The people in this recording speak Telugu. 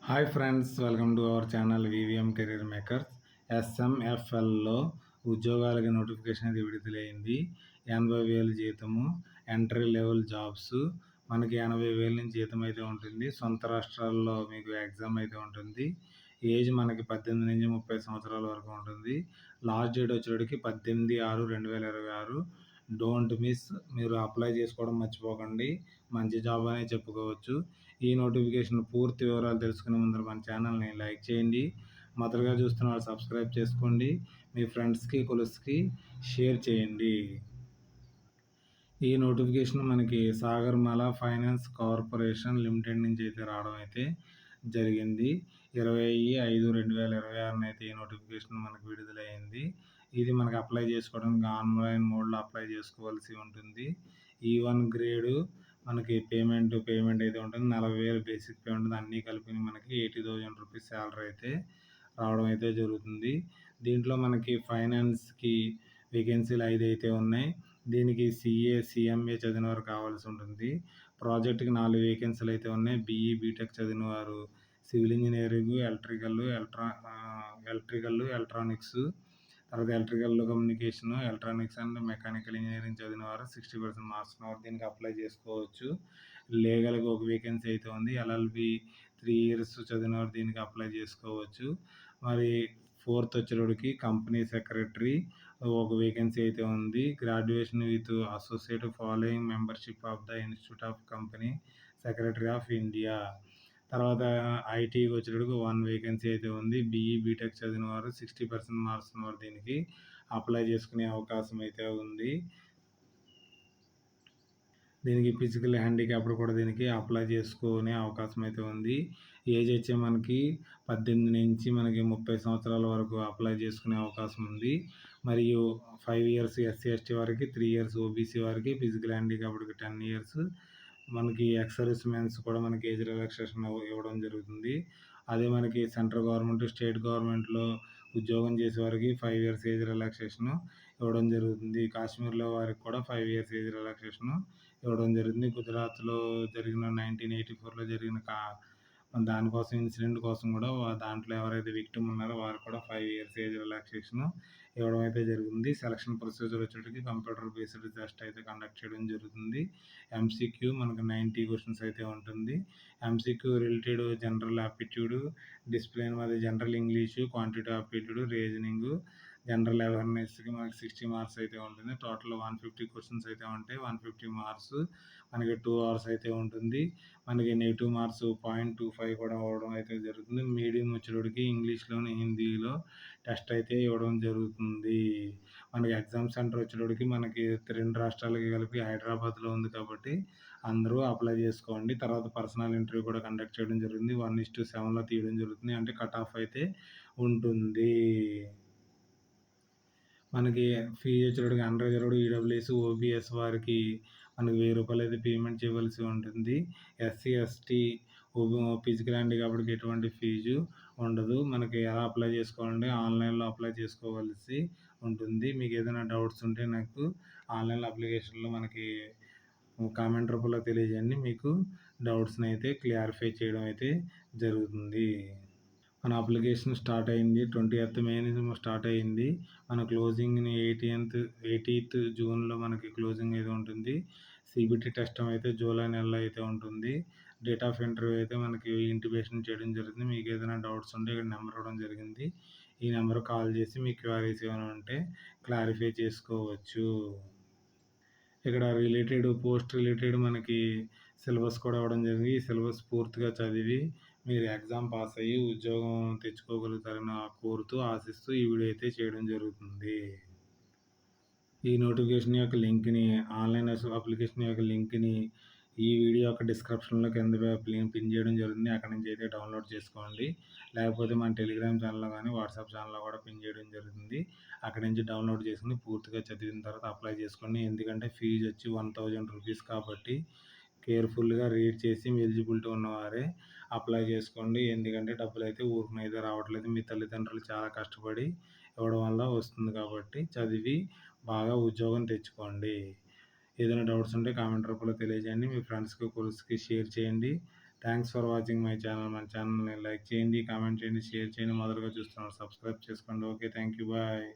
Hi friends, welcome to our channel VVM career makers. ఎస్ఎంఎఫ్ఎల్లో ఉద్యోగాలకి నోటిఫికేషన్ అయితే విడుదలైంది. 80,000 జీతము, ఎంట్రీ లెవెల్ జాబ్స్. మనకి 80,000 నుంచి జీతం అయితే ఉంటుంది. సొంత రాష్ట్రాల్లో మీకు ఎగ్జామ్ అయితే ఉంటుంది. ఏజ్ మనకి 18 నుంచి 30 సంవత్సరాల వరకు ఉంటుంది. లాస్ట్ డేట్ వచ్చేటికి 18/6/2026. Don't miss. మీరు అప్లై చేసుకోవడం మర్చిపోకండి. మంచి జాబ్ అనే చెప్పుకోవచ్చు. ఈ నోటిఫికేషన్ పూర్తి వివరాలు తెలుసుకునే ముందర మన ఛానల్ని లైక్ చేయండి. మొదటగా చూస్తున్న వాళ్ళు సబ్స్క్రైబ్ చేసుకోండి. మీ ఫ్రెండ్స్కి కొలుస్కి షేర్ చేయండి. ఈ నోటిఫికేషన్ మనకి సాగర్మాల ఫైనాన్స్ కార్పొరేషన్ లిమిటెడ్ నుంచి అయితే రావడం అయితే జరిగింది. 20/5/2026 అయితే ఈ నోటిఫికేషన్ మనకు విడుదలైంది. ఇది మనకు అప్లై చేసుకోవడానికి ఆన్లైన్ మోడ్లో అప్లై చేసుకోవాల్సి ఉంటుంది. E1 గ్రేడు మనకి పేమెంట్ అయితే ఉంటుంది. 40,000 బేసిక్ పే ఉంటుంది. అన్నీ కలిపి మనకి 80,000 రూపీస్ శాలరీ అయితే రావడం అయితే జరుగుతుంది. దీంట్లో మనకి ఫైనాన్స్కి వేకెన్సీలు 5 అయితే ఉన్నాయి. దీనికి CA CMA చదివిన వారు కావాల్సి ఉంటుంది. ప్రాజెక్ట్కి 4 వేకెన్సీలు అయితే ఉన్నాయి. BE బీటెక్ చదివిన వారు, సివిల్ ఇంజనీరింగ్, ఎలక్ట్రికల్, ఎలక్ట్రానిక్స్, తర్వాత electrical communication, electronics and mechanical engineering చదివిన వారు 60% మార్క్స్ ఉన్న వారు దీనికి అప్లై చేసుకోవచ్చు. లీగల్గా ఒక వేకెన్సీ అయితే ఉంది. LLB 3 years చదివిన వారు దీనికి అప్లై చేసుకోవచ్చు. మరి ఫోర్త్ వచ్చేటప్పటికి కంపెనీ సెక్రటరీ ఒక వేకెన్సీ అయితే ఉంది. Graduation with associate following membership of the institute of company secretary of India. తర్వాత ఐటీకి వచ్చేటప్పటికి 1 వేకెన్సీ అయితే ఉంది. BE బీటెక్ చదివిన వారు 60% మార్క్స్ ఉన్నవారు దీనికి అప్లై చేసుకునే అవకాశం అయితే ఉంది. దీనికి ఫిజికల్ హ్యాండిక్యాప్డ్ కూడా దీనికి అప్లై చేసుకునే అవకాశం అయితే ఉంది. ఏజ్ వచ్చే మనకి 18 నుంచి మనకి 30 సంవత్సరాల వరకు అప్లై చేసుకునే అవకాశం ఉంది. మరియు 5 years SC ST వారికి, 3 years OBC వారికి, ఫిజికల్ హ్యాండిక్యాప్డ్కి 10 years. మనకి ఎక్స్ సర్వీస్ మెన్స్ కూడా మనకి ఏజ్ రిలాక్సేషన్ ఇవ్వడం జరుగుతుంది. అదే మనకి సెంట్రల్ గవర్నమెంట్, స్టేట్ గవర్నమెంట్లో ఉద్యోగం చేసే వారికి 5 years ఏజ్ రిలాక్సేషన్ ఇవ్వడం జరుగుతుంది. కాశ్మీర్లో వారికి కూడా 5 years ఏజ్ రిలాక్సేషన్ ఇవ్వడం జరిగింది. గుజరాత్లో జరిగిన 1984లో జరిగిన దానికోసం ఇన్సిడెంట్ కోసం కూడా దాంట్లో ఎవరైతే విక్టిమ్ ఉన్నారో వారు కూడా 5 years ఏజ్ రిలాక్సేషన్ ఇవ్వడం అయితే జరిగింది. సెలక్షన్ ప్రొసీజర్ వచ్చేటికి కంప్యూటర్ బేస్డ్ టెస్ట్ అయితే కండక్ట్ చేయడం జరుగుతుంది. MCQ మనకు 90 క్వశ్చన్స్ అయితే ఉంటుంది. MCQ related general aptitude, discipline మీద general English, quantity aptitude, reasoning, general అవేర్నెస్కి మనకి 60 మార్క్స్ అయితే ఉంటుంది. టోటల్ 150 క్వశ్చన్స్ అయితే ఉంటాయి. 150 మార్క్స్ మనకి 2 hours అయితే ఉంటుంది. మనకి నెగిటివ్ మార్క్స్ 0.25 కూడా ఇవ్వడం అయితే జరుగుతుంది. మీడియం వచ్చేటప్పటికి ఇంగ్లీష్లోని, హిందీలో టెస్ట్ అయితే ఇవ్వడం జరుగుతుంది. మనకి ఎగ్జామ్ సెంటర్ వచ్చేటప్పటికి మనకి 2 రాష్ట్రాలకి కలిపి హైదరాబాద్లో ఉంది కాబట్టి అందరూ అప్లై చేసుకోండి. తర్వాత పర్సనల్ ఇంటర్వ్యూ కూడా కండక్ట్ చేయడం జరుగుతుంది. 1:7లో తీయడం జరుగుతుంది. అంటే కట్ ఆఫ్ అయితే ఉంటుంది. మనకి ఫీజు వచ్చేటప్పటికి అన్రిజర్వ్డ్, ఈడబ్ల్యూఎస్, OBS వారికి మనకి 1,000 రూపాయలు అయితే పేమెంట్ చేయవలసి ఉంటుంది. SC ST ఫిజికల్ హ్యాండిక్యాప్డ్కి ఎటువంటి ఫీజు ఉండదు. మనకి ఎలా అప్లై చేసుకోవాలంటే ఆన్లైన్లో అప్లై చేసుకోవాల్సి ఉంటుంది. మీకు ఏదైనా డౌట్స్ ఉంటే నాకు ఆన్లైన్ అప్లికేషన్లో మనకి కామెంట్ రూపంలో తెలియజేయండి. మీకు డౌట్స్ని అయితే క్లారిఫై చేయడం అయితే జరుగుతుంది. మన అప్లికేషన్ స్టార్ట్ అయింది 20th May నుంచి స్టార్ట్ అయింది. మన క్లోజింగ్ని 18th June మనకి క్లోజింగ్ అయితే ఉంటుంది. CBT టెస్ట్ అయితే జూలై నెలలో అయితే ఉంటుంది. డేట్ ఆఫ్ ఇంటర్వ్యూ అయితే మనకి ఇంటిమేషన్ చేయడం జరుగుతుంది. మీకు ఏదైనా డౌట్స్ ఉంటే ఇక్కడ నెంబర్ ఇవ్వడం జరిగింది. ఈ నెంబర్ కాల్ చేసి మీ క్వైరీస్ ఏమైనా ఉంటే క్లారిఫై చేసుకోవచ్చు. ఇక్కడ పోస్ట్ రిలేటెడ్ మనకి సిలబస్ కూడా ఇవ్వడం జరిగింది. ఈ సిలబస్ పూర్తిగా చదివి మీరు ఎగ్జామ్ పాస్ అయ్యి ఉద్యోగం తెచ్చుకోగలుగుతారని కోరుతూ ఆశిస్తూ ఈ వీడియో అయితే చేయడం జరుగుతుంది. ఈ నోటిఫికేషన్ యొక్క లింక్ని, ఆన్లైన్ అప్లికేషన్ యొక్క లింక్ని ఈ వీడియో యొక్క డిస్క్రిప్షన్లో కింద పిన్ చేయడం జరుగుతుంది. అక్కడ నుంచి అయితే డౌన్లోడ్ చేసుకోండి. లేకపోతే మన టెలిగ్రామ్ ఛానల్లో కానీ వాట్సాప్ ఛానల్లో కూడా పిన్ చేయడం జరుగుతుంది. అక్కడి నుంచి డౌన్లోడ్ చేసుకుని పూర్తిగా చదివిన తర్వాత అప్లై చేసుకోండి. ఎందుకంటే ఫీజు వచ్చి 1,000 రూపీస్ కాబట్టి కేర్ఫుల్గా రీడ్ చేసి మీ ఎలిజిబిలిటీ ఉన్నవారే అప్లై చేసుకోండి. ఎందుకంటే డబ్బులు అయితే ఊరికనైతే రావట్లేదు. మీ తల్లిదండ్రులు చాలా కష్టపడి ఇవ్వడం వల్ల వస్తుంది కాబట్టి చదివి బాగా ఉద్యోగం తెచ్చుకోండి. ఏదైనా డౌట్స్ ఉంటే కామెంట్ రూపంలో తెలియజేయండి. మీ ఫ్రెండ్స్కి, కొలీగ్స్కి షేర్ చేయండి. Thanks for watching my channel. మన ఛానల్ని లైక్ చేయండి, కామెంట్ చేయండి, షేర్ చేయండి. మొదటగా చూస్తున్నారు సబ్స్క్రైబ్ చేసుకోండి. Okay, thank you, bye.